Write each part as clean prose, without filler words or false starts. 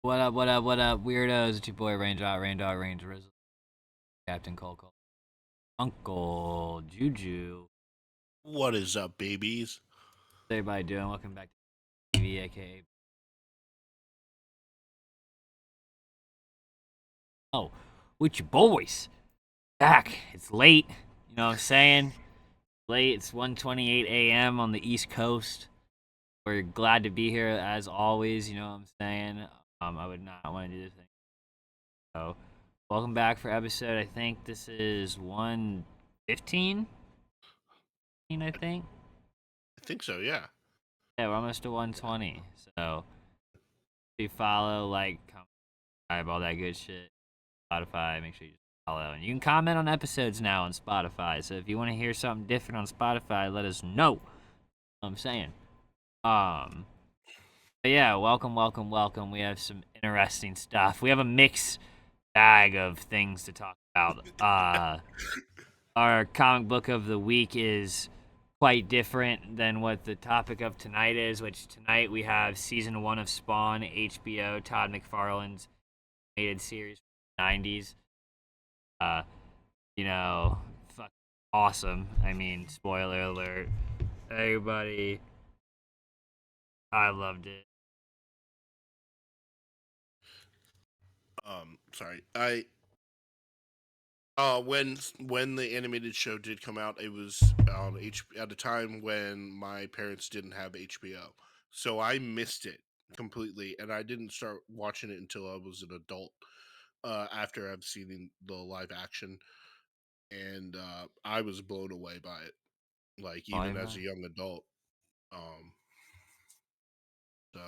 What up, what up, what up, weirdos? It's your boy Rain Dog, Rizzle, Captain Coco, Uncle Juju. What is up, babies? What's everybody doing? Welcome back to TV, aka Oh, with your boys. Back. It's late. You know what I'm saying? Late. It's 1:28 a.m. on the East Coast. We're glad to be here as always. You know what I'm saying? I would not want to do this thing. So, welcome back for episode. I think this is 115. I think. I think so, yeah. Yeah, we're almost to 120. So, if you follow, like, comment, subscribe, all that good shit. Spotify, make sure you follow. And you can comment on episodes now on Spotify. So if you want to hear something different on Spotify, let us know. You know what I'm saying. Um, but yeah, welcome, welcome, welcome. We have some interesting stuff. We have a mixed bag of things to talk about. Our comic book of the week is quite different than what the topic of tonight is, which tonight we have season 1 of Spawn, HBO, Todd McFarlane's animated series from the 90s. Uh, fuck awesome. I mean, spoiler alert. Everybody, I loved it. Sorry. When the animated show did come out, it was on at a time when my parents didn't have HBO. So I missed it completely, and I didn't start watching it until I was an adult, after I've seen the live action, and I was blown away by it, like, even as a Spoiler. young adult. Um so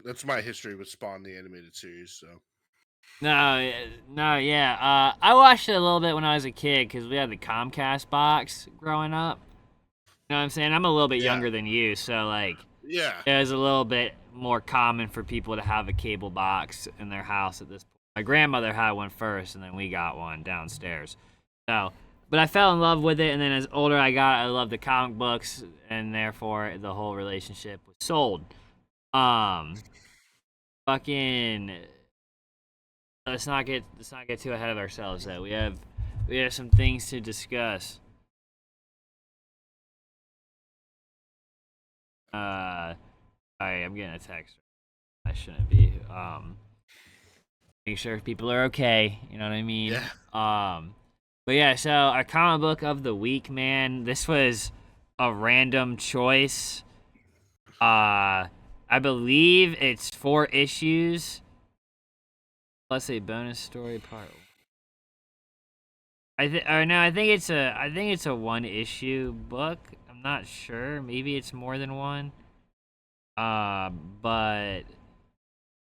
that's my history with Spawn the animated series, so No, no, yeah. I watched it a little bit when I was a kid because we had the Comcast box growing up. You know what I'm saying? I'm a little bit yeah. younger than you, so like Yeah. it was a little bit more common for people to have a cable box in their house at this point. My grandmother had one first, and then we got one downstairs. So, but I fell in love with it, and then as older I got, I loved the comic books, and therefore the whole relationship was sold. Um, fucking. Let's not get too ahead of ourselves. Though we have some things to discuss. Sorry, I'm getting a text. I shouldn't be. Make sure people are okay. You know what I mean? Yeah. But yeah, so our comic book of the week, man. This was a random choice. I believe it's 4 issues plus a bonus story part. I think it's a 1 issue book. I'm not sure. Maybe it's more than one. But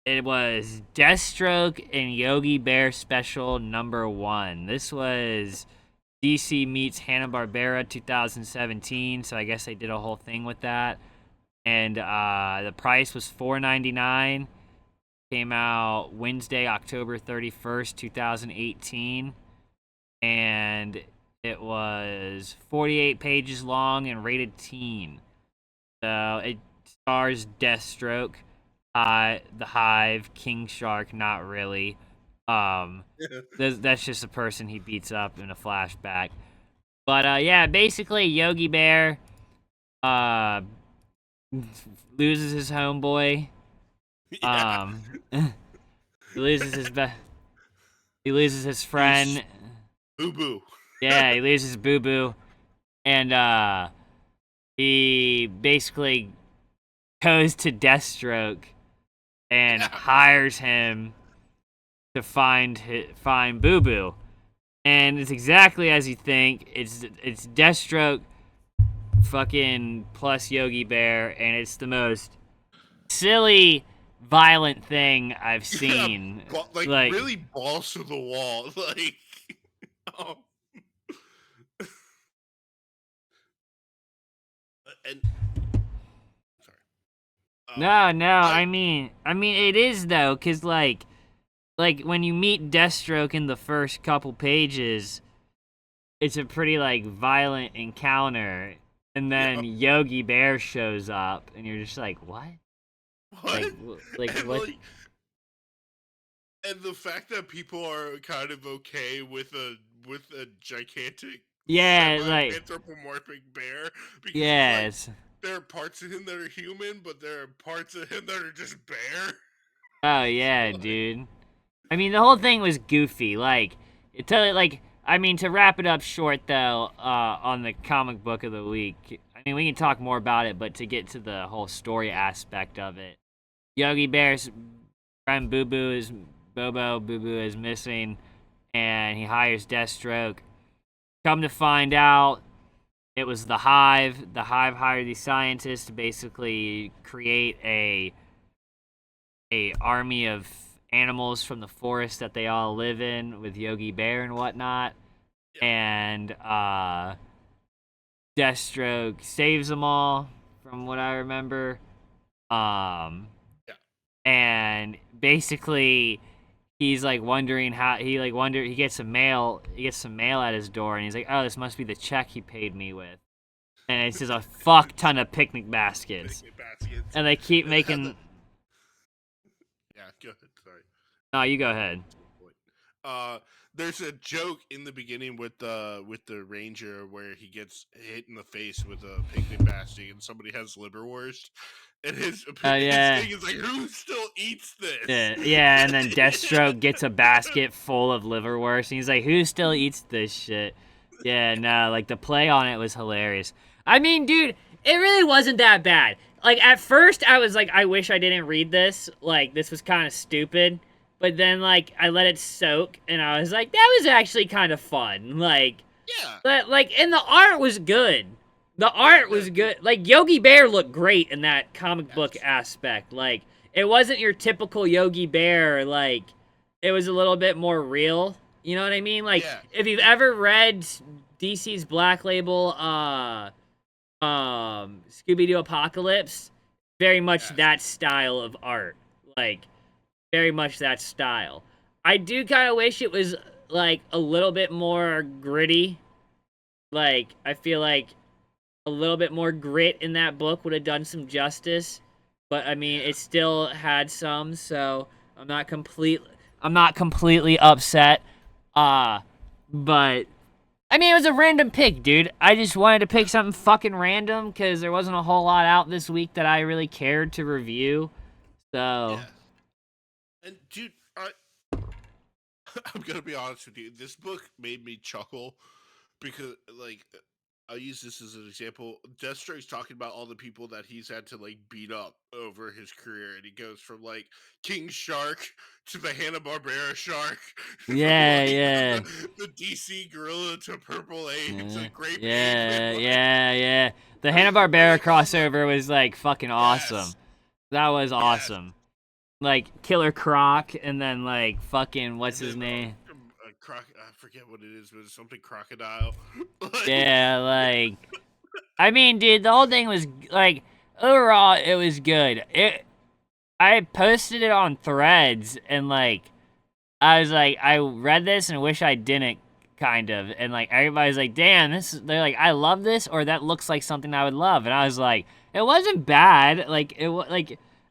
it was Deathstroke and Yogi Bear special number 1. This was DC meets Hanna-Barbera 2017, so I guess they did a whole thing with that. And the price was $4.99. Came out Wednesday, October 31st, 2018. And it was 48 pages long and rated teen. So it stars Deathstroke, the Hive, King Shark, not really. Um, that's just a person he beats up in a flashback. But yeah, basically Yogi Bear uh loses his homeboy. Yeah. He loses his he loses his He's friend. boo boo. Yeah, he loses Boo Boo, and he basically goes to Deathstroke and Yeah. hires him to find Boo Boo. And it's exactly as you think. It's Deathstroke fucking plus Yogi Bear, and it's the most silly, violent thing I've Yeah. seen. Like, Like, really balls to the wall. Like, oh, and sorry. no, no. I I mean, it is though, cause like when you meet Deathstroke in the first couple pages, it's a pretty like violent encounter, and Yeah. then Yogi Bear shows up, and you're just like, what? What? Like And what? like, and the fact that people are kind of okay with a gigantic Yeah, like semi-anthropomorphic bear because it's like yes. there are parts of him that are human, but there are parts of him that are just bear. Oh yeah, dude. I mean, the whole thing was goofy. Like, I mean, to wrap it up short though, on the comic book of the week. I mean, we can talk more about it, but to get to the whole story aspect of it, Yogi Bear's friend Boo Boo is missing, and he hires Deathstroke. Come to find out, it was the Hive. The Hive hired these scientists to basically create a army of animals from the forest that they all live in with Yogi Bear and whatnot. Yeah, And Deathstroke saves them all, from what I remember. Um, yeah, and basically he's like wondering how he gets some mail at his door, and he's like, oh, this must be the check he paid me with, and it's just a fuck ton of picnic baskets, picnic baskets. and they keep And how making. yeah, go ahead. Sorry. No, you go ahead. Uh, there's a joke in the beginning with the ranger where he gets hit in the face with a picnic basket and somebody has liverwurst, and Oh his yeah. thing is like, who still eats this? Yeah, and then Deathstroke gets a basket full of liverwurst, and he's like, "Who still eats this shit?" Yeah, no, like the play on it was hilarious. I mean, dude, it really wasn't that bad. Like at first, I was like, "I wish I didn't read this. Like this was kind of stupid." But then, like, I let it soak, and I was like, "That was actually kind of fun." Yeah, And the art was good. The yeah, art no, was good. Like Yogi Bear looked great in that comic book yes, aspect. Like it wasn't your typical Yogi Bear. Like it was a little bit more real. You know what I mean? Like yeah, if you've ever read DC's Black Label, Scooby Doo Apocalypse, very much yes, that style of art. Like very much that style. I do kind of wish it was like a little bit more gritty. Like I feel like a little bit more grit in that book would have done some justice. But I mean, yeah. it still had some, so I'm not completely upset. Uh but I mean, it was a random pick, dude. I just wanted to pick something fucking random cuz there wasn't a whole lot out this week that I really cared to review. So, Yes. And dude, I'm gonna be honest with you. This book made me chuckle because, like, I'll use this as an example. Deathstroke's talking about all the people that he's had to like beat up over his career, and he goes from like King Shark to the Hanna Barbera Shark, from yeah, like yeah. the DC Gorilla to Purple Ape to Grape Ape, Yeah, and like, yeah, yeah. The and Hanna-Barbera like all the crossover was like fucking awesome. yes, That was yes, awesome. Like Killer Croc, and then like fucking what's and his then name? I forget what it is, but it's something crocodile. Like, Yeah, like I mean, dude, the whole thing was like overall it was good. I posted it on Threads, and like I was like, I read this and wish I didn't, kind of. And like everybody's like, damn, they're like, I love this, or that looks like something I would love. And I was like, it wasn't bad. Like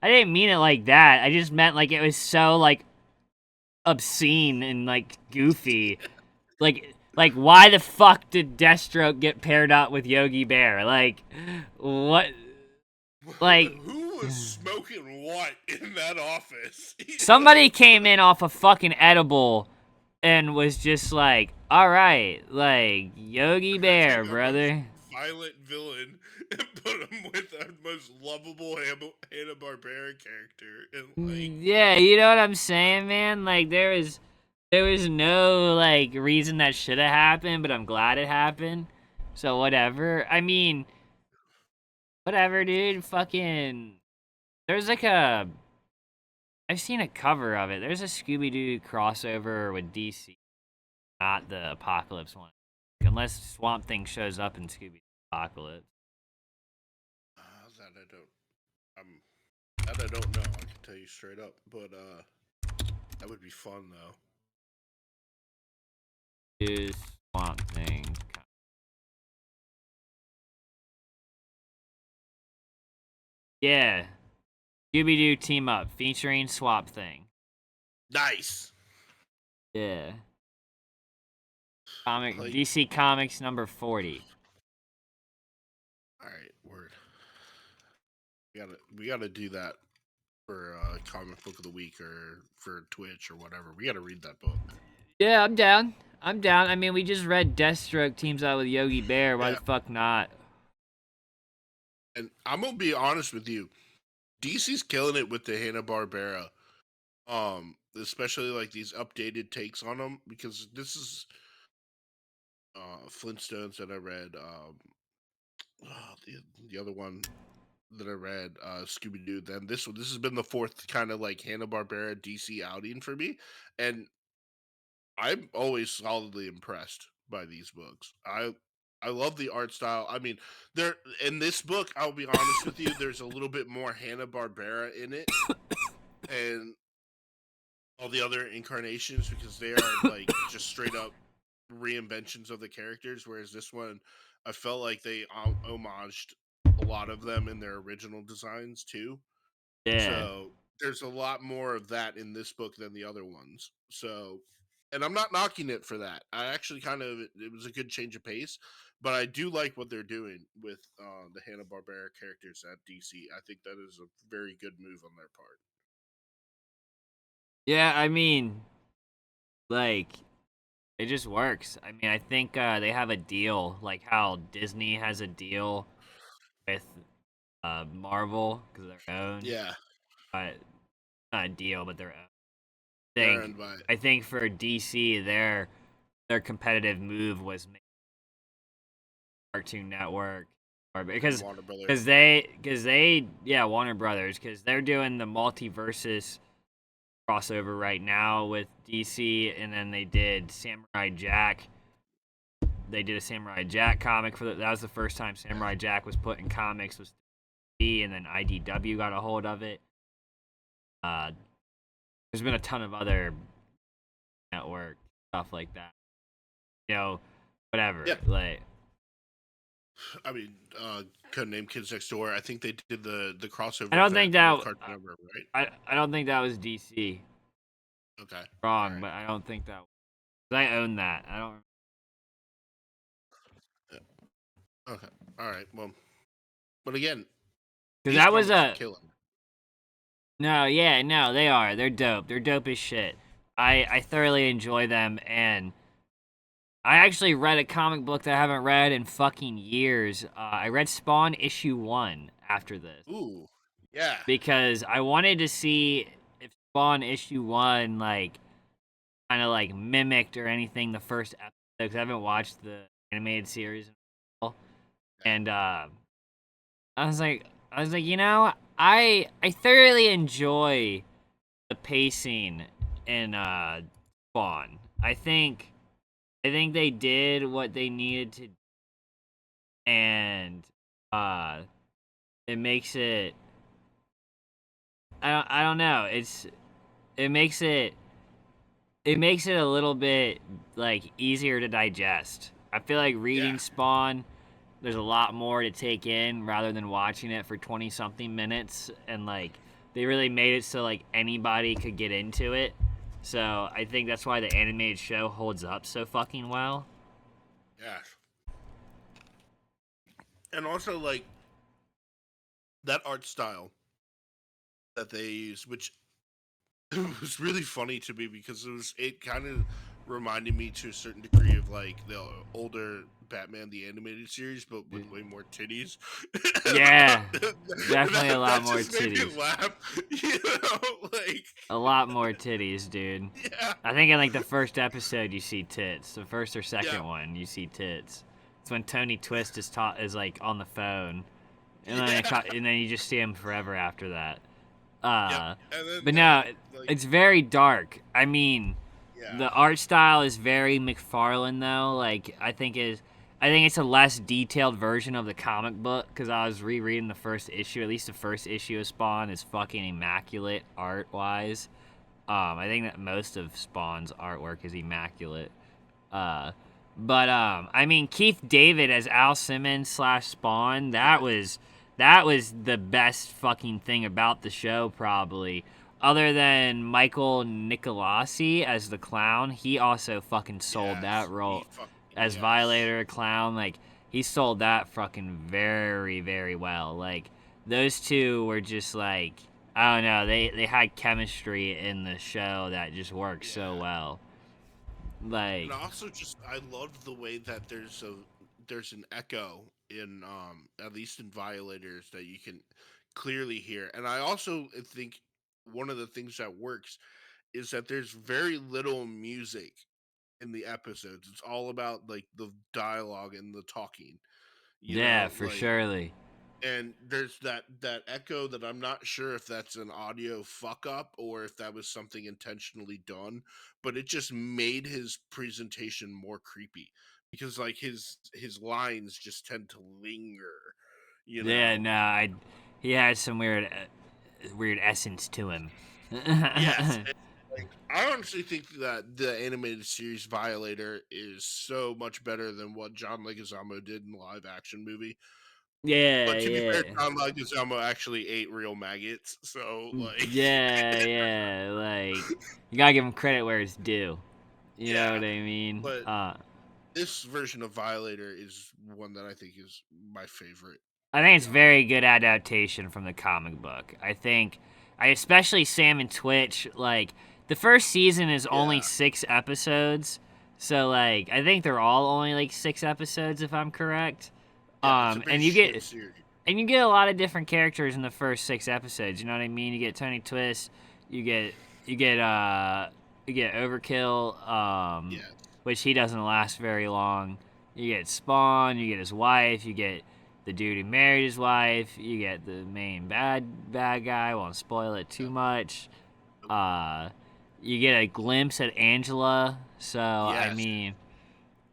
I didn't mean it like that. I just meant like it was so like obscene and like goofy. Like why the fuck did Deathstroke get paired up with Yogi Bear? Like what? Like who was smoking what in that office? somebody came in off a fucking edible and was just like, all right, like Yogi We're gonna Bear, take our most brother. violent villain and put him with our most lovable Hanna Barbera character, and like, Yeah, you know what I'm saying, man? Like there was no like reason that should have happened, but I'm glad it happened. So whatever. I mean, whatever, dude. Fucking there's like a I've seen a cover of it. There's a Scooby Doo crossover with DC, not the Apocalypse one. Unless Swamp Thing shows up in Scooby Apocalypse. that I don't, I'm that I don't know. I can tell you straight up, but that would be fun though. Is Swamp Thing. Yeah. Scooby-Doo team up featuring Swamp Thing. Nice. Yeah. Like, DC Comics number 40. all right, word. We gotta do that for comic book of the week or for Twitch or whatever. We gotta read that book. Yeah, I'm down. I'm down. I mean, we just read Death Stroke teams out with Yogi Bear. Why Yeah, the fuck not? and I'm gonna be honest with you. DC's killing it with the Hanna Barbera. Especially like these updated takes on them because this is Flintstones that I read. The other one that I read, Scooby Doo. Then this has been the fourth kind of like Hanna Barbera DC outing for me, and I'm always solidly impressed by these books. I love the art style. I mean, there in this book, I'll be honest with you, there's a little bit more Hanna Barbera in it, and all the other incarnations because they are like just straight up reinventions of the characters. Whereas this one, I felt like they homaged a lot of them in their original designs too. Yeah. So there's a lot more of that in this book than the other ones. So, and I'm not knocking it for that. I actually kind of it was a good change of pace, but I do like what they're doing with the Hanna Barbera characters at DC. I think that is a very good move on their part. Yeah, I mean, like, it just works. I mean, I think they have a deal, like how Disney has a deal with Marvel because they're owned. Yeah, But not a deal, but they're owned. they're owned by I think for DC, their competitive move was make Cartoon Network, or and because Warner Brothers. Warner Brothers, because they're doing the multiverses crossover right now with DC, and then they did Samurai Jack. They did a Samurai Jack comic that was the first time Samurai Jack was put in comics was DC, and then IDW got a hold of it. There's been a ton of other network stuff like that. Whatever. Yeah, Like, I mean, Codename Kids Next Door. I think they did the crossover I don't event think that with Cartoon Network, right? I don't think that was DC. Okay, all Wrong, right. but I don't think that. I own that. I don't. Yeah. Okay, all right. Well, but again, Because these that was comics are a killing. no. Yeah, no, they are. They're dope. They're dope as shit. I thoroughly enjoy them, and I actually read a comic book that I haven't read in fucking years. I read Spawn issue 1 after this Ooh, yeah, because I wanted to see if Spawn issue 1 like kind of like mimicked or anything the first episode. Because I haven't watched the animated series in a while. yeah, And I was like, I thoroughly enjoy the pacing in Spawn. I think they did what they needed to, and uh, it makes it. I don't know. It makes it a little bit like easier to digest. I feel like yeah, reading Spawn, there's a lot more to take in rather than watching it for 20 something minutes, and like they really made it so like anybody could get into it. So I think that's why the animated show holds up so fucking well. yeah. And also like that art style that they use, which was really funny to me because it kind of reminded me to a certain degree of like the older Batman the animated series, but with way more titties. Yeah, definitely a lot That more just made me titties. laugh. Like A lot more titties, dude. yeah, I think in like the first episode you see tits. The first or yeah, second one you see tits. It's when Tony Twist is like on the phone, and then yeah, you just see him forever after that. yep. And then But no, like it's very dark. I mean, yeah, the art style is very McFarlane though. Like I think it's a less detailed version of the comic book because I was rereading the first issue. At least the first issue of Spawn is fucking immaculate art wise. I think that most of Spawn's artwork is immaculate. Uh, but I mean Keith David as Al Simmons / Spawn. yeah, that was the best fucking thing about the show, probably. Other than Michael Nicolasi as the clown, he also fucking sold that Yes, he role fuck as yes. Violator clown. Like, he sold that fucking very, very well. Like, those two were just like, I don't know, they had chemistry in the show that just worked so Yeah. well. And Like, also just I loved the way that there's an echo in at least in Violators that you can clearly hear. And I also think one of the things that works is that there's very little music in the episodes. It's all about like the dialogue and the talking, you yeah, know, for like surely. and there's that echo that I'm not sure if that's an audio fuck up or if that was something intentionally done, but it just made his presentation more creepy because like his lines just tend to linger, you Yeah, know. no, he has some weird essence to him. Yes, and, like I honestly think that the animated series Violator is so much better than what John Leguizamo did in the live action movie. Yeah, But to be fair, yeah. John Leguizamo actually ate real maggots, so like, Yeah, yeah, like you gotta give him credit where it's due. You know yeah. what I mean? But this version of Violator is one that I think is my favorite. I think it's Um, very good adaptation from the comic book. I especially Sam and Twitch. Like the first season is only yeah, 6 episodes, so like I think they're all only like 6 episodes if I'm correct. yeah, it's a very And short series. you get a lot of different characters in the first 6 episodes. You know what I mean? You get Tony Twist, you get you get uh you get Overkill, Yeah, which he doesn't last very long. You get Spawn, you get his wife, you get the dude who married his wife, you get the main bad guy. Won't spoil it too yeah, much. Uh, you get a glimpse at Angela. So yes,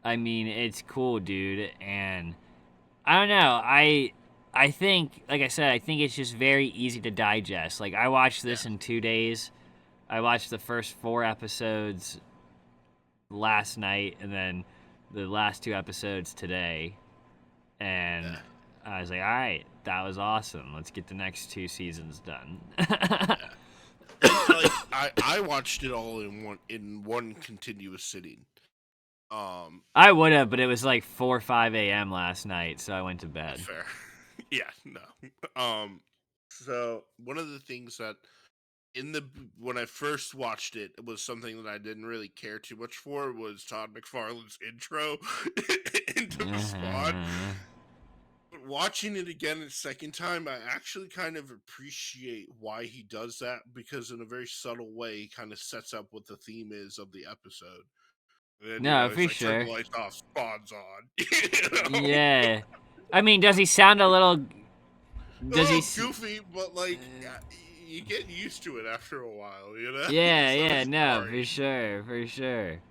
I mean, it's cool, dude, and I don't know. I think, like I said, I think it's just very easy to digest. Like I watched yeah, this in 2 days. I watched the first 4 episodes last night, and then the last 2 episodes today. And yeah, I was like, all right, that was awesome. Let's get the next 2 seasons done. yeah. And like I watched it all in one continuous sitting. Um, I would have, but it was like 4 or 5 a.m. last night, so I went to that's bed. fair. Yeah, no. So one of the things that when I first watched it, it was something that I didn't really care too much for was Todd McFarlane's intro into Spawn. But watching it again a second time, I actually kind of appreciate why he does that because in a very subtle way, he kind of sets up what the theme is of the episode. And then No, he's for like, "Turn the sure. lights off, Spawn's on." you know, Yeah. I mean, does he sound a little. a Does he. little goofy, but like you get used to it after a while. You know, Yeah, so yeah, no, for sorry. sure, for sure.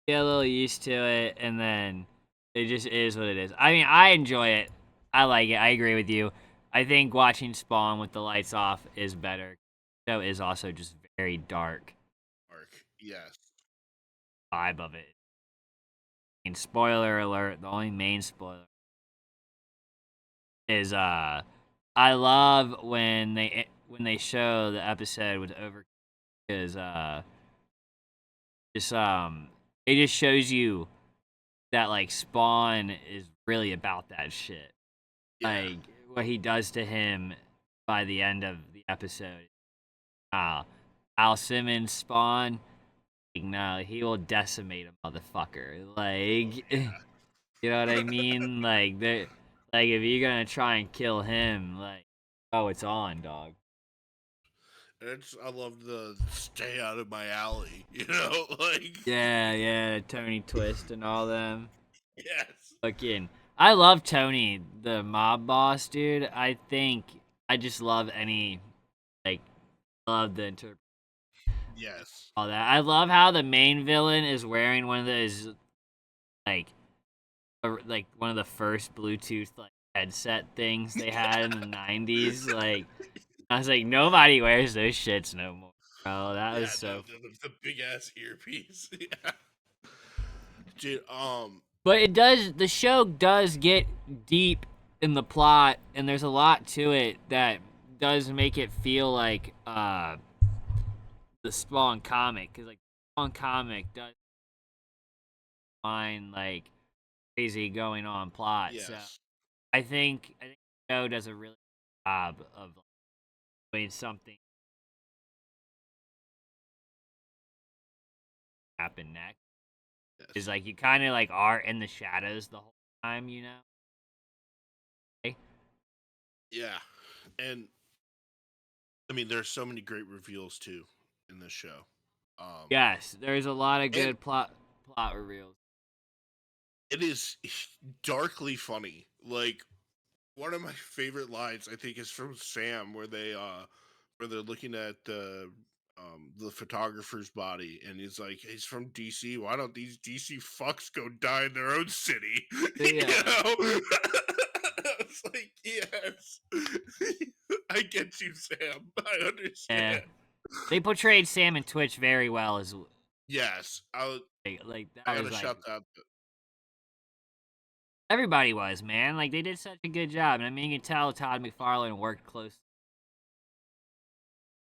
Get a little used to it, and then it just is what it is. I mean, I enjoy it. I like it. I agree with you. I think watching Spawn with the lights off is better. The show is also just very dark Mark, yes, vibe of it. And spoiler alert, the only main spoiler is I love when they show the episode with over because just it just shows you that like Spawn is really about that shit. yeah. Like what he does to him by the end of the episode. Uh, Al Simmons Spawn, like, no, he will decimate a motherfucker. Oh Like yeah. you know what I mean? Like if you're gonna try and kill him, like oh it's on, dog. I love the stay out of my alley, you know, like Yeah, yeah, Tony Twist and all them. yes, Fucking, I love Tony, the mob boss, dude. I think I just love any like love the yes, all that. I love how the main villain is wearing one of those like like one of the first Bluetooth like headset things they had in the '90s. Like I was like, nobody wears those shits no more, bro. That yeah, was no, so. the big ass earpiece, yeah, dude. But it does. The show does get deep in the plot, and there's a lot to it that does make it feel like the Spawn comic, because like Spawn comic does find like crazy going on plot. So Yes. I think the show does a really good job of doing something happen next. Is Yes. like you kind of like are in the shadows the whole time, you know? Okay? Yeah. And I mean, there's so many great reveals too in this show. Um, Yes, there's a lot of and good plot reveals. it is darkly funny. Like one of my favorite lines, I think, is from Sam, where they're looking at the photographer's body, and he's like, he's from DC. Why don't these DC fucks go die in their own city? You Yeah, know? It's like, yes, I get you, Sam. I yeah. understand. They portrayed Sam and Twitch very well as Yes, like I that gotta was like shout that. everybody was, man. Like they did such a good job, and I mean you can tell Todd McFarlane worked close.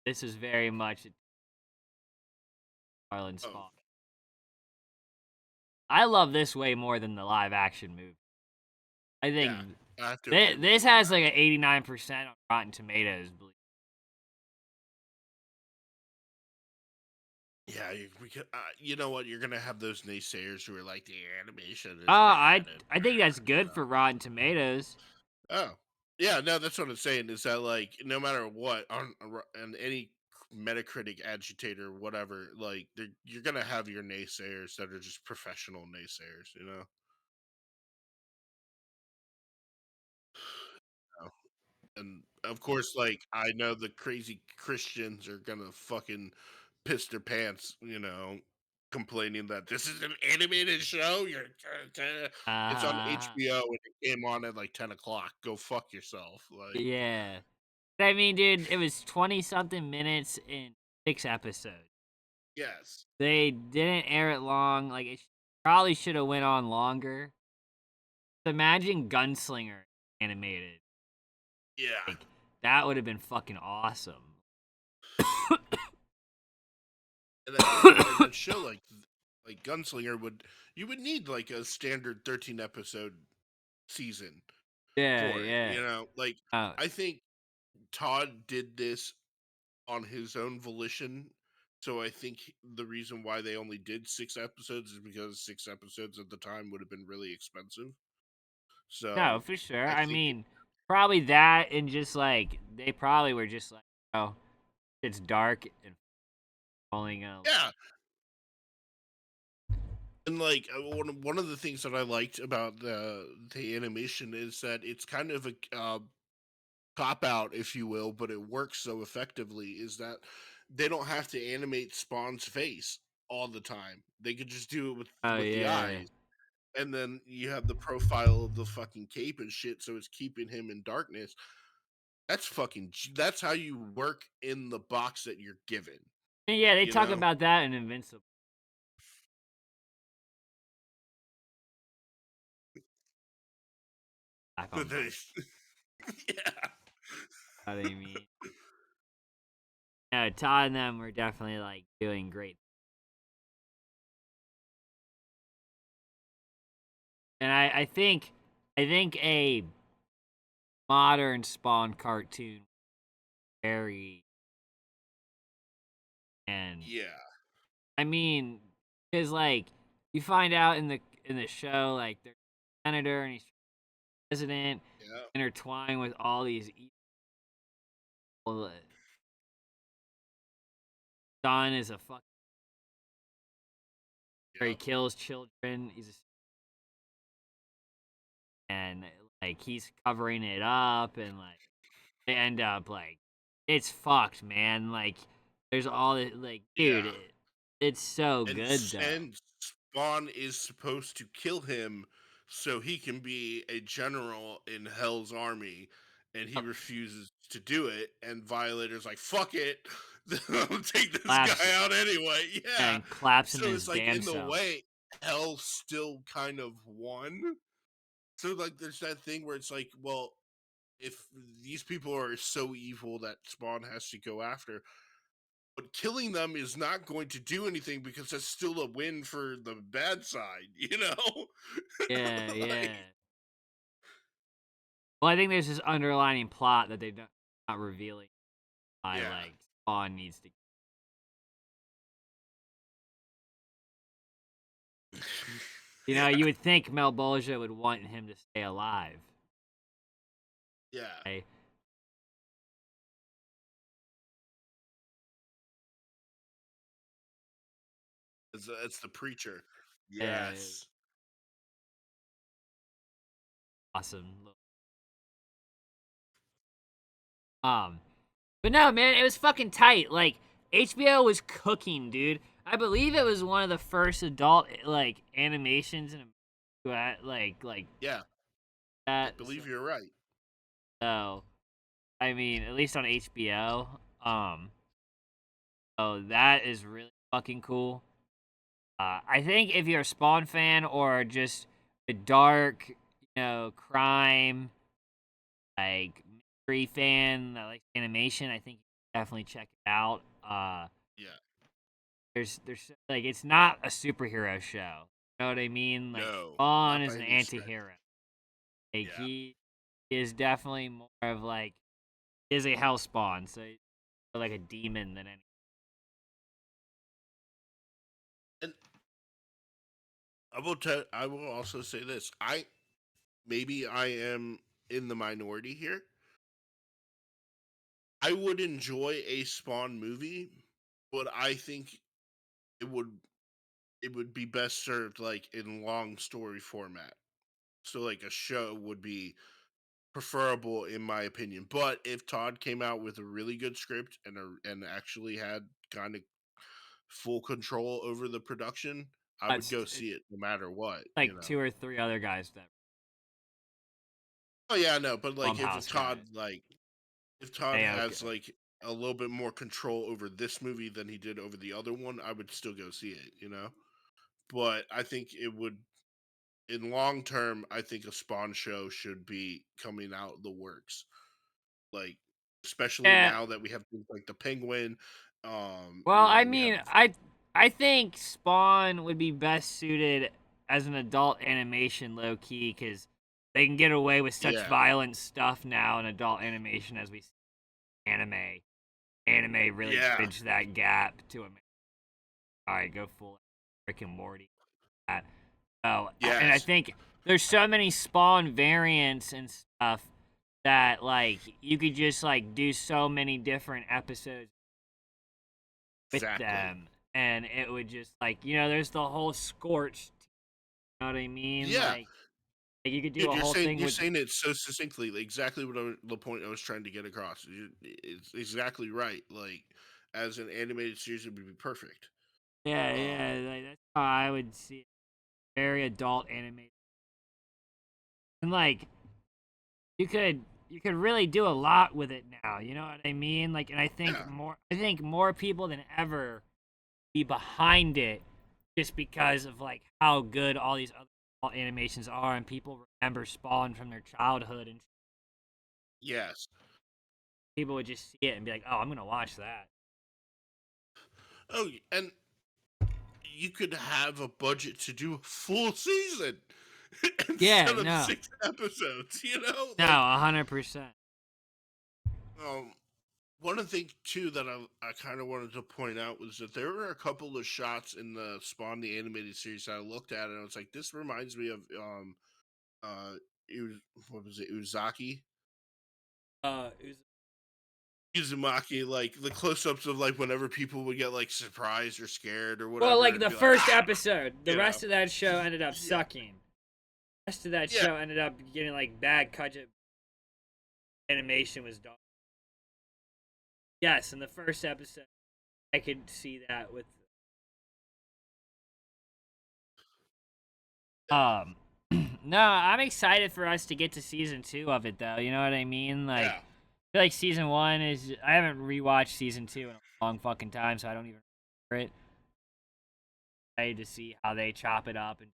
This is very much McFarlane's Oh, fault. I love this way more than the live action movie. I think yeah, I have to agree with this you on has that. like an 89% on Rotten Tomatoes. Yeah, you know what? You're gonna have those naysayers who are like, the animation Oh, is bad, and I think that's good for Rotten Tomatoes. oh, yeah, no, that's what I'm saying. Is that like no matter what on any Metacritic agitator, whatever, like you're gonna have your naysayers that are just professional naysayers, you know. Oh, and of course, like I know the crazy Christians are gonna fucking piss their pants, you know, complaining that this is an animated show. It's on Uh, HBO and it came on at like 10 o'clock. Go fuck yourself. Like, yeah. I mean, dude, it was 20 something minutes in 6 episodes. yes, They didn't air it long. Like, it probably should have went on longer. Imagine Gunslinger animated. yeah, Like, that would have been fucking awesome. and a show like Gunslinger you would need like a standard 13 episode season Yeah, for it. yeah. You know, like Uh, I think Todd did this on his own volition. So I think the reason why they only did 6 episodes is because 6 episodes at the time would have been really expensive. no, So for sure. I I think, mean, probably that and just like, they probably were just like, oh, it's dark and falling out. yeah. And like one of the things that I liked about the animation is that it's kind of a cop out, if you will, but it works so effectively. Is that they don't have to animate Spawn's face all the time. They could just do it Oh, with the yeah. eyes, and then you have the profile of the fucking cape and shit, so it's keeping him in darkness. That's how you work in the box that you're given, And yeah, they you talk know. about that in Invincible. Back on Gun. Yeah, I mean, no, Todd and them were definitely like doing great. And I think a modern Spawn cartoon very and yeah, I mean, because like you find out in the show like there's a senator and he's president yeah, intertwined with all these evil. Son is a fuck where he yep, kills children. And like he's covering it up and like they end up like it's fucked, man. Like there's all this like dude, yeah. it's so good though. And Spawn is supposed to kill him so he can be a general in Hell's army, and he Yep. refuses to do it. And Violator's like, "Fuck it, I'll take this Claps guy out anyway." Yeah, and claps in so his it's like damn in the self. way, Hell still kind of won. So like, there's that thing where it's like, well, if these people are so evil that Spawn has to go after, but killing them is not going to do anything because that's still a win for the bad side, you know? Yeah, Like, yeah. Well, I think there's this underlining plot that they're not revealing why, yeah. like, Spawn needs to. You know, Yeah. you would think Malbolgia would want him to stay alive. Yeah. Okay? It's the preacher. Yeah, Yes. awesome. But no, man, it was fucking tight. Like, HBO was cooking, dude. I believe it was one of the first adult like animations in like Yeah. I that. believe you're right. So I mean, at least on HBO. So that is really fucking cool. I think if you're a Spawn fan or just a dark, crime like mystery fan that likes animation, I think you should definitely check it out. Yeah. There's like it's not a superhero show. You know what I mean? Like No, Spawn not is by an any stretch. anti-hero. Like Yeah. he is definitely more of like he is a hell spawn, so he's more like a demon than any. And I will also say this. Maybe I am in the minority here. I would enjoy a Spawn movie, but I think it would it would be best served like in long story format. So like a show would be preferable in my opinion. But if Todd came out with a really good script and actually had kind of full control over the production, I would go It's see it no matter what, you like know. two or three other guys that Oh yeah, no, but like House guys. if Todd Hey, okay. has like a little bit more control over this movie than he did over the other one, I would still go see it, you know. But I think it would in long term, I think a Spawn show should be coming out the works. Like especially Yeah. now that we have things like the Penguin, Well, you know, I we have mean, I think Spawn would be best suited as an adult animation, low key, because they can get away with such yeah, violent stuff now in adult animation as we see in anime. Anime really yeah, bridged that gap to a. All right, go full Rick and Morty. That. Oh, and I yes, think there's so many Spawn variants and stuff that like you could just like do so many different episodes with exactly. them, and it would just like there's the whole Scorched. You know what I mean? Yeah, Like you could do dude, a whole thing you're with. saying it so succinctly, like, exactly the point I was trying to get across. It's exactly right. Like, as an animated series, it would be perfect. Yeah, Um, yeah, like, that's how I would see it. Very adult anime, and like you could really do a lot with it now. You know what I mean? Like, and yeah, I think more people than ever be behind it just because of like how good all these other animations are, and people remember Spawn from their childhood, and yes. people would just see it and be like, "Oh, I'm gonna watch that." Oh, and you could have a budget to do a full season Yeah, instead of no, 6 episodes. You know, no, like, 100%. um, one of the things too that I kind of wanted to point out was that there were a couple of shots in the Spawn the animated series that I looked at and I was like, this reminds me of uh it was what was it Uzaki It was, Uzumaki, like the close-ups of like whenever people would get like surprised or scared or well, whatever like and the be like, first ah, episode, the you know, rest of that show ended up yeah, sucking. The rest of that yeah, show ended up getting like bad cut. Animation was done. Yes, in the first episode, I could see that with. yeah, Um, no, I'm excited for us to get to season 2 of it, though. You know what I mean? Like, yeah. I feel like season 1 is. I haven't rewatched season 2 in a long fucking time, so I don't even remember it. Excited to see how they chop it up and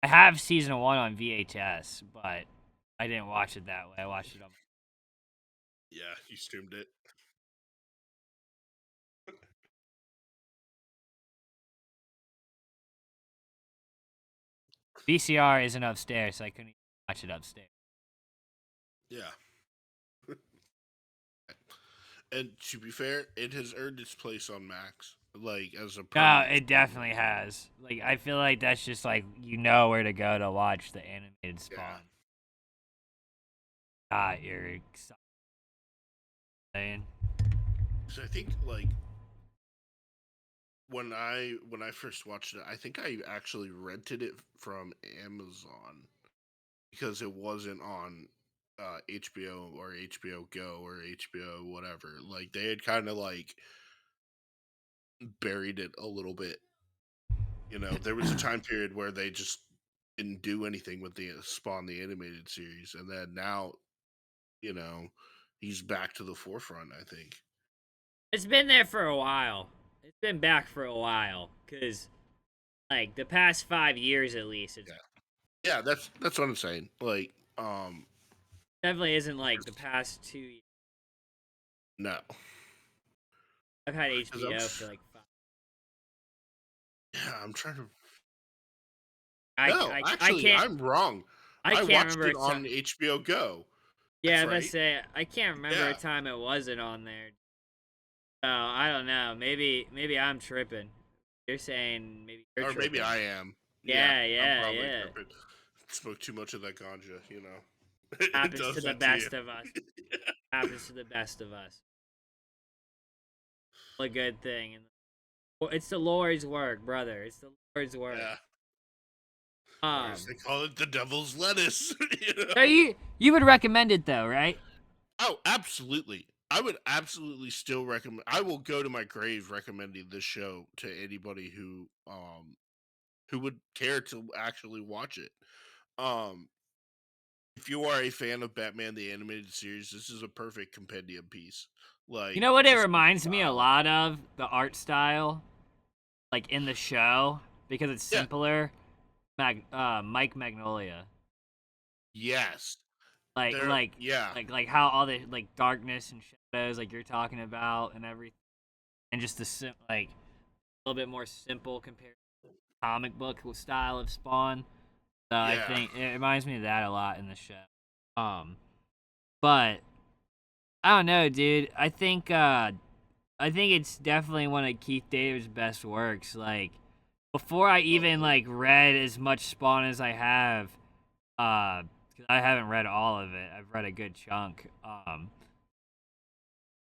I have season 1 on VHS, but I didn't watch it that way. I watched it on. Yeah, you streamed it. VCR isn't upstairs, so I couldn't even watch it upstairs. Yeah. And to be fair, it has earned its place on Max, like as a No, permanent it stream. definitely has. Like, I feel like that's just like you know where to go to watch the animated Yeah. Spawn. Ah, you're excited. So I think like when I first watched it, I think I actually rented it from Amazon because it wasn't on HBO or HBO Go or HBO whatever. Like they had kind of like buried it a little bit. You know, there was a time period where they just didn't do anything with the Spawn the animated series, and then now, you know, he's back to the forefront. I think. It's been there for a while. It's been back for a while, cause like the past 5 years at least, it's Yeah, yeah, that's what I'm saying. Like, definitely isn't like the past 2 years. no, I've had because I'm HBO for like 5. yeah, I'm trying to. I, No, I, I actually, can't I'm wrong. I I can't watched remember it a time. on HBO Go. Yeah, That's let's right. say I can't remember a Yeah, time it wasn't on there. So I don't know. Maybe I'm tripping. You're saying maybe you're or maybe tripping. I am. Yeah, Yeah, I'm yeah, probably yeah. tripping. Smoke too much of that ganja, you know. It Happens does to the that to you. best of us. Happens to the best of us. A good thing. And it's the Lord's work, brother. It's the Lord's work. Yeah. Or as Um. they call it, the devil's lettuce. You So know? you would recommend it though, right? Oh, absolutely. I would absolutely still recommend. I will go to my grave recommending this show to anybody who would care to actually watch it. Um, if you are a fan of Batman the Animated Series, this is a perfect compendium piece. You Like know what it just the reminds me a style. lot of? The art style, like in the show, because it's Yeah. simpler. Mike Magnolia. Yes. like There. like Yeah. like how all the like darkness and shadows like you're talking about and everything, and just the like a little bit more simple compared to the comic book style of Spawn. So I Yeah. think it reminds me of that a lot in the show. But I don't know, dude. I think it's definitely one of Keith David's best works. Like before I even like read as much Spawn as I have, uh, 'cause I haven't read all of it. I've read a good chunk.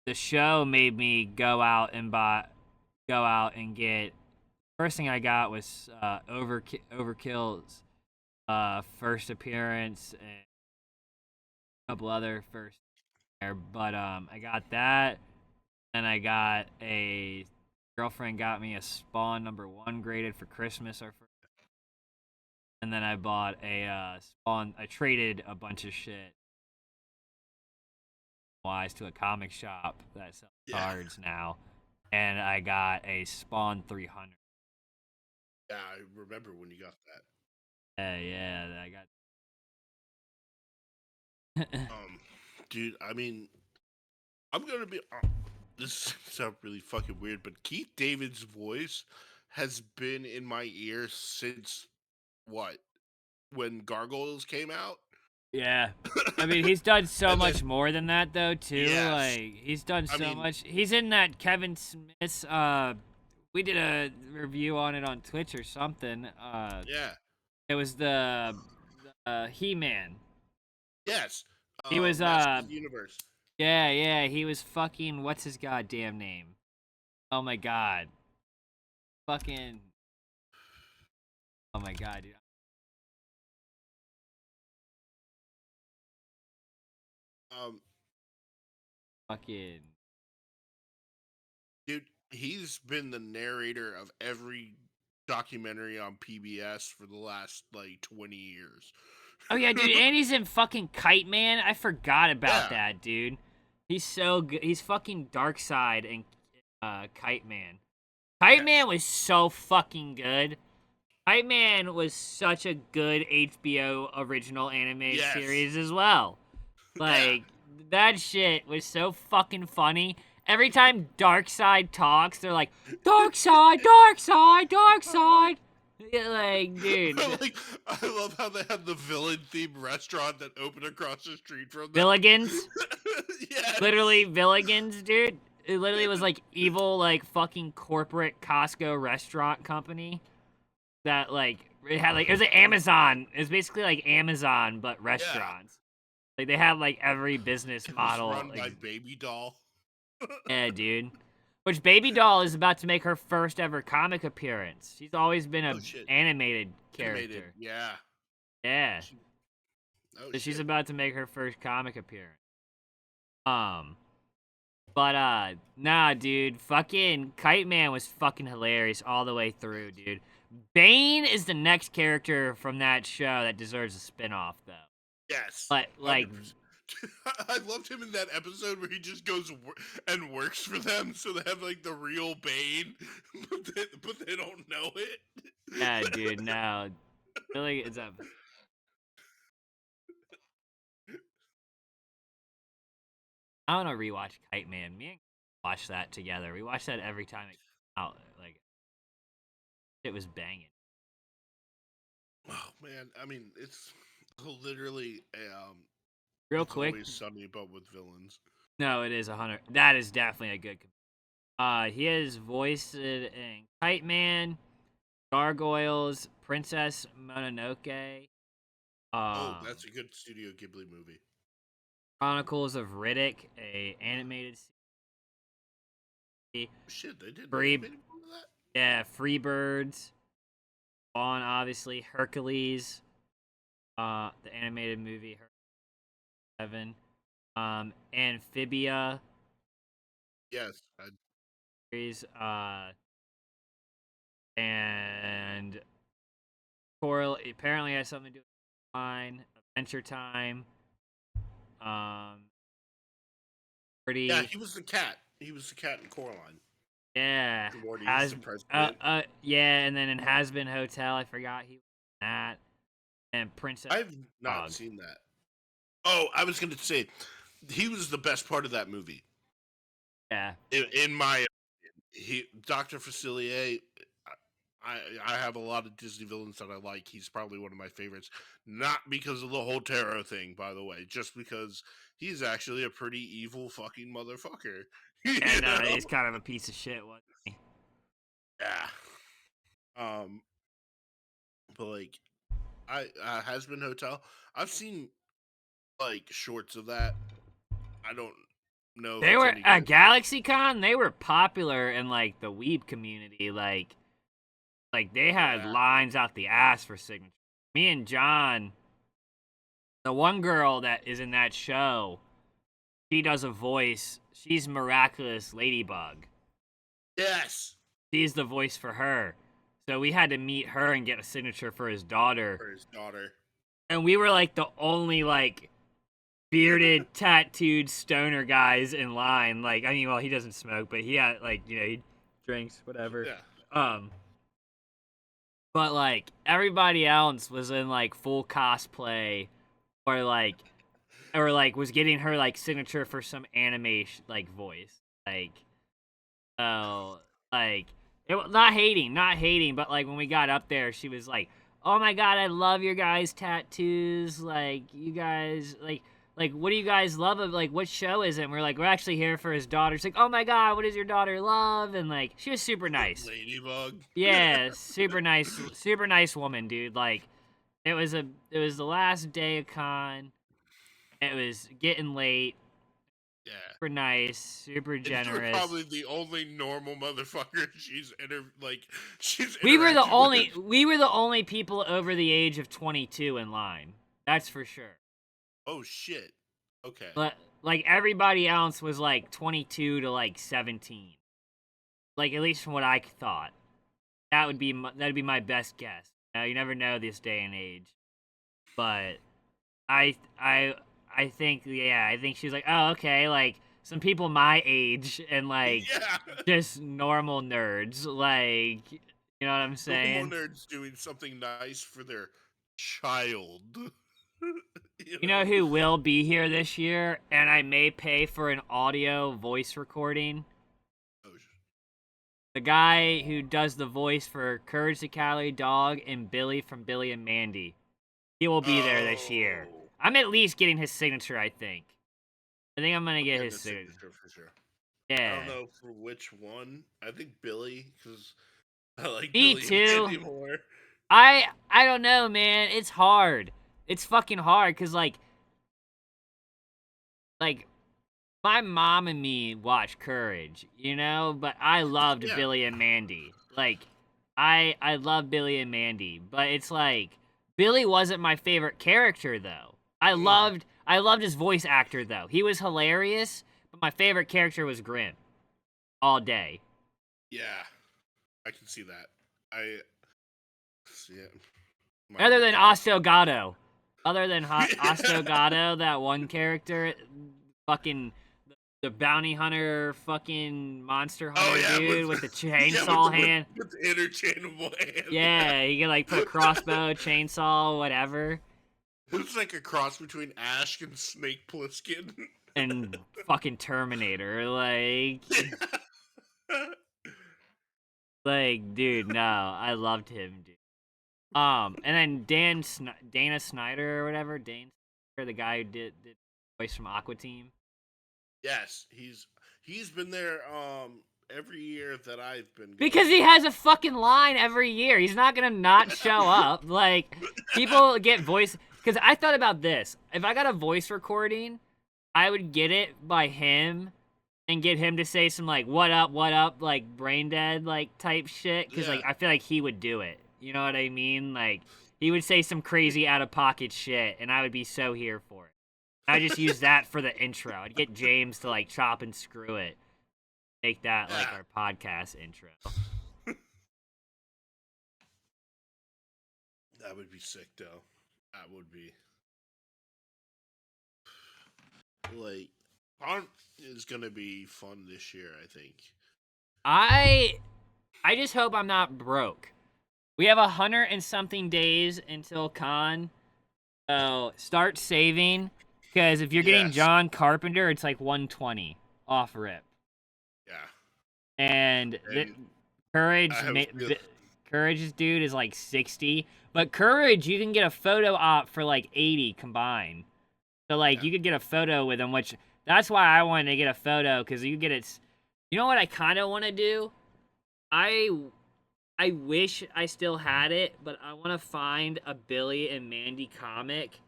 The show made me go out and get. First thing I got was Overkill's first appearance and a couple other first there, but I got that, and I got a girlfriend got me a Spawn #1 graded for Christmas, and then I bought a Spawn. I traded a bunch of shit wise to a comic shop that sells Yeah. cards now, and I got a Spawn 300. Yeah. I remember when you got that. Yeah, I got. Um, dude. I mean, I'm gonna be. This sounds really fucking weird, but Keith David's voice has been in my ear since what? When Gargoyles came out? Yeah. I mean, he's done so And then much more than that though, too. yes. Like, he's done I so mean, much. He's in that Kevin Smith's we did a review on it on Twitch or something. yeah. It was the He-Man. Yes. He was Masters of the Universe. yeah, he was fucking what's his goddamn name? Oh my god. Fucking oh my god, dude. Um, Fucking dude, he's been the narrator of every documentary on PBS for the last like 20 years. oh yeah, dude, and he's in fucking Kite Man. I forgot about Yeah. that, dude. He's so good. He's fucking Dark Side and Kite Man. Kite Yes. Man was so fucking good. Kite Man was such a good HBO original animated Yes. series as well. Yeah. Like, that shit was so fucking funny. Every time Darkseid talks, they're like, Darkseid, Darkseid, Darkseid. Yeah, like, dude, Like, I love how they had the villain themed restaurant that opened across the street from them. Villigans. Literally Yes. Villigans, dude. It literally was like evil, like fucking corporate Costco restaurant company that like it had like it was like Amazon. It was basically like Amazon but Yeah. restaurants. Like they had like every business It was model. run Like, by Baby Doll. yeah, dude. Which Baby Doll is about to make her first ever comic appearance. She's always been a Oh shit. animated Animated. character. Yeah. Yeah. She, oh So she's shit. about to make her first comic appearance. Um, but nah, dude, fucking Kite Man was fucking hilarious all the way through, dude. Bane is the next character from that show that deserves a spin-off, though. Yes. But like, 100%. I loved him in that episode where he just goes and works for them, so they have like the real Bane, but they don't know it. yeah, dude, no, really, it's a. I want to rewatch Kite Man. Me and watch that together. We watch that every time it came out. Like, it was banging. Oh man, I mean, it's literally Real it's quick, always sunny, but with villains. no, it is 100. That is definitely a good. He has voiced it in Kite Man, Gargoyles, Princess Mononoke, Oh, um, that's a good Studio Ghibli movie. Chronicles of Riddick, a animated series, Shit, they did an Free, animated one of that. yeah, Freebirds, Spawn, obviously, Hercules, the animated movie Hercules 7, Amphibia Yes, series, and Coral apparently has something to do with Fine, Adventure Time, um, yeah, pretty. he was the cat. He was the cat in Coraline. Yeah, Morty's has the president. yeah, and then in Has Been Hotel, I forgot he was in that, and Princess I've not Dog. seen that. Oh, I was going to say he was the best part of that movie. Yeah, In my he Dr. Facilier, I have a lot of Disney villains that I like. He's probably one of my favorites, not because of the whole tarot thing, by the way, just because he's actually a pretty evil fucking motherfucker. You and know? he's kind of a piece of shit, wasn't he? Yeah. Um, but like I Has Been Hotel. I've seen like shorts of that. I don't know if They it's were any at good. GalaxyCon. They were popular in like the weeb community. Like they had Yeah. lines out the ass for signatures. Me and John, the one girl that is in that show, she does a voice. She's Miraculous Ladybug. Yes. She's the voice for her. So we had to meet her and get a signature for his daughter. For his daughter. And we were like the only like bearded, tattooed stoner guys in line. Like, I mean, well, he doesn't smoke, but he had like, he drinks, whatever. Yeah. Um, but like everybody else was in like full cosplay, or like was getting her like signature for some anime like voice. Like, oh, like it was not hating, but like when we got up there, she was like, "Oh my god, I love your guys' tattoos. Like, you guys like what do you guys love of like what show is it?" And we're like, "We're actually here for his daughter." She's like, "Oh my god, what does your daughter love?" And like she was super nice. Ladybug. Yeah, super nice woman, dude. Like it was the last day of con. It was getting late. Yeah. Super nice, super And you were generous. probably the only normal motherfucker she's We were the interacted only with. we were the only people over the age of 22 in line. That's for sure. Oh shit. Okay. But like everybody else was like 22 to like 17. Like at least from what I thought. That'd be my best guess. You never know this day and age. But I I I think yeah, I think she's like, "Oh, okay, like some people my age and like Yeah. just normal nerds." Like You know what I'm The saying? homeowner's doing something nice for their child. You You know know? who will be here this year, and I may pay for an audio voice recording? Oh, The guy who does the voice for Courage the Cowardly Dog and Billy from Billy and Mandy. He will be there this year. oh. I'm at least getting his signature, I think. I think I'm gonna get Getting his a signature. signature for sure. I don't Yeah. know for which one. I think Billy, because I like Me Billy and too. Mandy more. I don't know, man. It's hard. It's fucking hard, cause like my mom and me watched Courage, you know, but I loved Yeah. Billy and Mandy. Like, I love Billy and Mandy, but it's like Billy wasn't my favorite character though. Mm, I loved his voice actor though. He was hilarious, but my favorite character was Grim all day. yeah. I can see that. I see it. Other Mine than class. Ostogato. Other than Ostogato, that one character, fucking the bounty hunter, fucking monster Oh hunter yeah, dude with the yeah with chainsaw hand. with the interchangeable hand. Yeah. Yeah, you can like put a crossbow, chainsaw, whatever, It's like a cross between Ash and Snake Plissken. and fucking Terminator. Like, dude, no, I loved him, dude. And then Dana Snyder or whatever, Dane Snyder, the guy who did the voice from Aqua Team. Yes, he's been there every year that I've been Because going. he has a fucking line every year. He's not gonna not show up. Like, people get voice. Because I thought about this. If I got a voice recording, I would get it by him and get him to say some, like, what up, like, brain dead, like, type shit. Because, Yeah. like, I feel like he would do it. You know what I mean? Like, he would say some crazy out of pocket shit, and I would be so here for it. I just use that for the intro. I'd get James to, like, chop and screw it. Make that, like, Yeah. our podcast intro. That would be sick though. That would be like Hunt is gonna be fun this year, I think. I I just hope I'm not broke. We have 100 and something days until con, so start saving. Because if you're getting Yes. John Carpenter, it's like 120 off rip. Yeah. And And I Courage, have a feel Courage's dude is like 60. But Courage, you can get a photo op for like 80 combined. So like yeah. you could get a photo with him, which that's why I wanted to get a photo, because you get it. You know what I kind of want to do? I I wish I still had it, but I want to find a Billy and Mandy comic,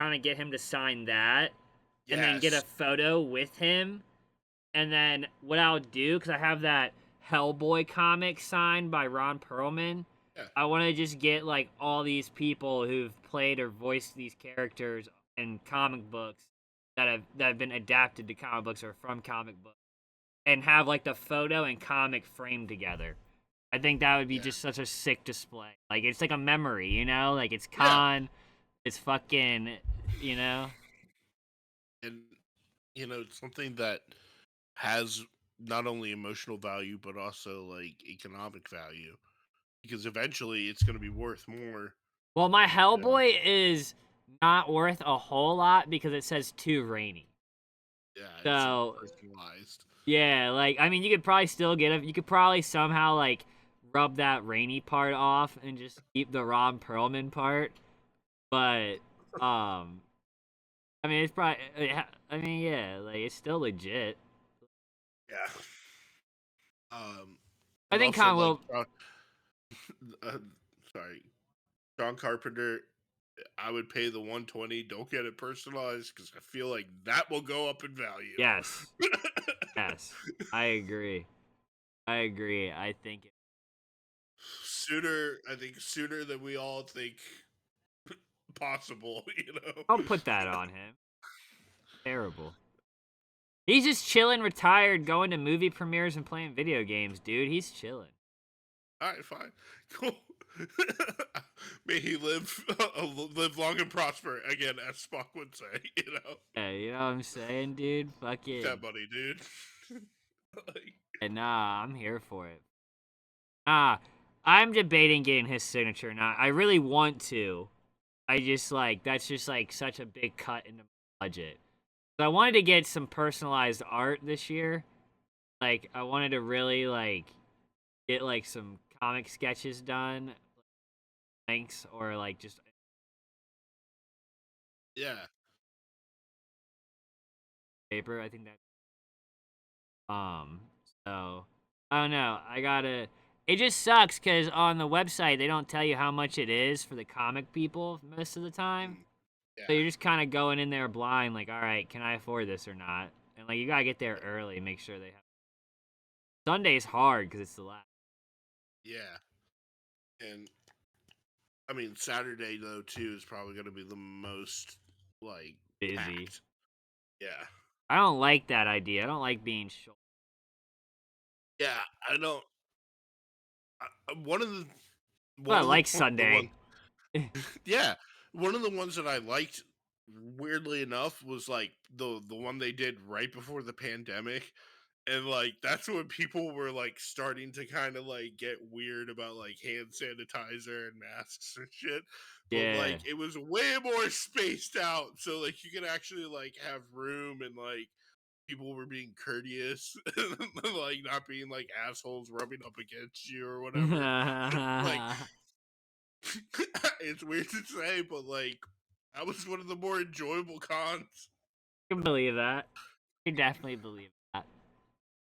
kind of get him to sign that, and then get a Yes. photo with him. And then what I'll do, because I have that Hellboy comic signed by Ron Perlman, Yeah. I want to just get like all these people who've played or voiced these characters in comic books that have been adapted to comic books or from comic books, and have like the photo and comic framed together. I think that would be Yeah. just such a sick display. Like, it's like a memory, you know? Like, it's Yeah. con, it's fucking, you know? And it's something that has not only emotional value but also like economic value because eventually it's going to be worth more. Well, my You know. Hellboy is not worth a whole lot because it says too rainy. Yeah, it's So, personalized. yeah, like, I mean, you could probably still get it. You could probably somehow, like, rub that rainy part off and just keep the Ron Perlman part. But, I mean, it's probably, I mean, yeah, like, it's still legit. Yeah. I And think also Con like will. uh, sorry, John Carpenter. I would pay the 120. Don't get it personalized because I feel like that will go up in value. Yes. Yes. I agree. I agree. I think it. I think sooner than we all think possible. Don't put that on him. Terrible. He's just chilling, retired, going to movie premieres and playing video games, dude. He's chilling. All right, fine, cool. May he live live long and prosper again, as Spock would say. Yeah, you know what I'm saying, dude? Take Fucking. that money, dude. Like, Nah, I'm here for it. Nah, I'm debating getting his signature now. I really want to. I just like that's just like such a big cut into my budget. So I wanted to get some personalized art this year. Like I wanted to really like get like some comic sketches done, thanks, or like just Yeah. paper. I think that so I don't know. I gotta. It just sucks because on the website they don't tell you how much it is for the comic people most of the time. Mm, So yeah. you're just kind of going in there blind, like, all right, can I afford this or not? And like you gotta get there early, make sure they have. Sunday's hard because it's the last. Yeah. And I mean, Saturday though too is probably going to be the most like Busy. packed. Yeah. I don't like that idea. I don't like being short. Yeah. I don't. One of the But one I of the like the one. Sunday. Yeah, one of the ones that I liked, weirdly enough, was like the one they did right before the pandemic, and like that's when people were like starting to kind of like get weird about like hand sanitizer and masks and shit. But Yeah. like it was way more spaced out, so like you could actually like have room and like people were being courteous, like not being like assholes rubbing up against you or whatever. Like I it's weird to say, but like that was one of the more enjoyable cons. can believe that. I can definitely believe that.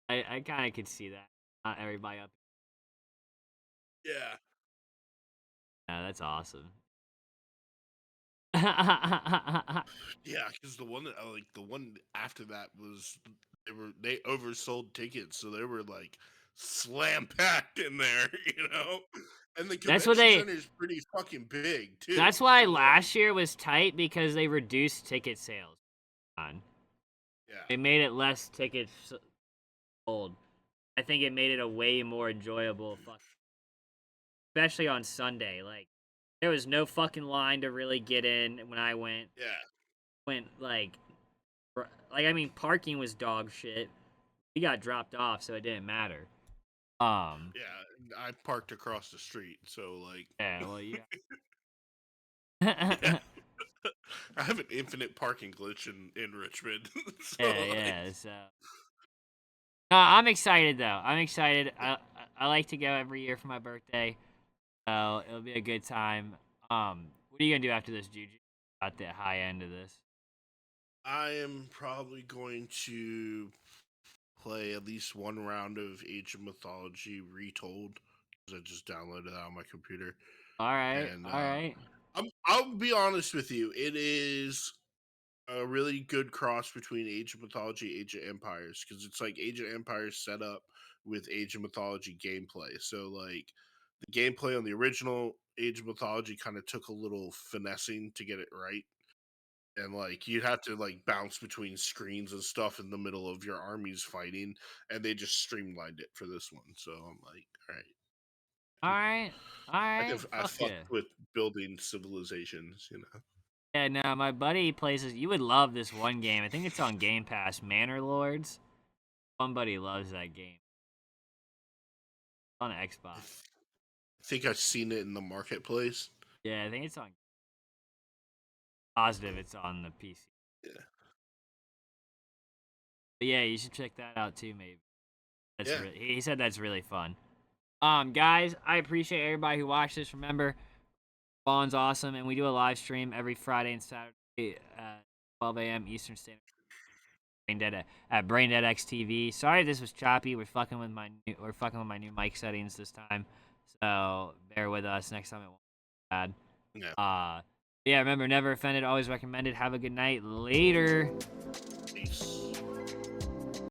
I kind of could see that. Not everybody up. Yeah, Yeah, that's awesome. yeah, because the one that like the one after that was they oversold tickets, so they were like slam packed in there, you know. And the That's what convention they. center is pretty fucking big too, That's why so like last year was tight because they reduced ticket sales. On. yeah, They made it less tickets sold. I think it made it a way more enjoyable fuck, especially on Sunday. Like there was no fucking line to really get in when I went. yeah, Went like I mean parking was dog shit. We got dropped off, so it didn't matter. Um, yeah. I parked across the street, so like yeah, well, yeah. yeah, Yeah, I have an infinite parking glitch in Richmond, so like yeah. So, no, I'm excited though. I'm excited. I like to go every year for my birthday, so it'll be a good time. What are you gonna do after this, Juju? At the high end of this. I am probably going to play at least one round of Age of Mythology Retold because I just downloaded that on my computer. All right, And all right. I'll be honest with you, it is a really good cross between Age of Mythology, Age of Empires, because it's like Age of Empires set up with Age of Mythology gameplay. So like the gameplay on the original Age of Mythology kind of took a little finessing to get it right. And like you'd have to like bounce between screens and stuff in the middle of your armies fighting, and they just streamlined it for this one. So I'm like, all right, All right, all right. I Fuck fucked yeah. with building civilizations, you know. Yeah, no, my buddy plays this. You would love this one game. I think it's on Game Pass. Manor Lords. One buddy loves that game. It's on I, Xbox. th- I think I've seen it in the marketplace. Yeah, I think it's on. Positive, it's on the PC. Yeah, But yeah, you should check that out too. Maybe that's yeah, really. He said that's really fun. Guys, I appreciate everybody who watched this. Remember, Spawn's awesome, and we do a live stream every Friday and Saturday at 12 a.m. Eastern Standard. Braindead at Braindead XTV. Sorry, this was choppy. We're fucking with my new mic settings this time, so bear with us. Next time it won't be bad. yeah. Yeah, remember, never offended, always recommended. Have a good night. Later. Peace.